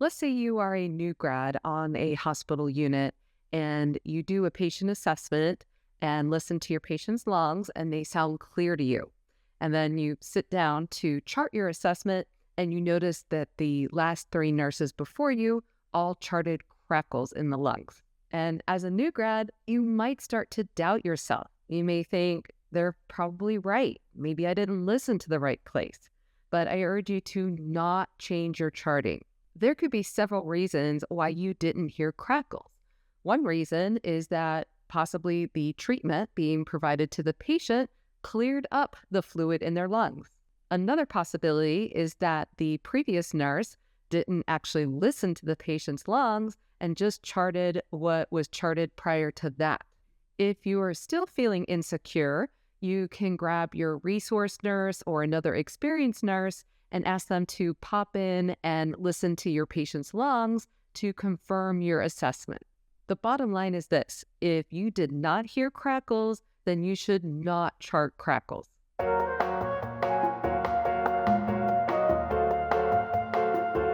Let's say you are a new grad on a hospital unit and you do a patient assessment and listen to your patient's lungs and they sound clear to you. And then you sit down to chart your assessment and you notice that the last three nurses before you all charted crackles in the lungs. And as a new grad, you might start to doubt yourself. You may think they're probably right. Maybe I didn't listen to the right place. But I urge you to not change your charting. There could be several reasons why you didn't hear crackles. One reason is that possibly the treatment being provided to the patient cleared up the fluid in their lungs. Another possibility is that the previous nurse didn't actually listen to the patient's lungs and just charted what was charted prior to that. If you are still feeling insecure, you can grab your resource nurse or another experienced nurse and ask them to pop in and listen to your patient's lungs to confirm your assessment. The bottom line is this: if you did not hear crackles, then you should not chart crackles.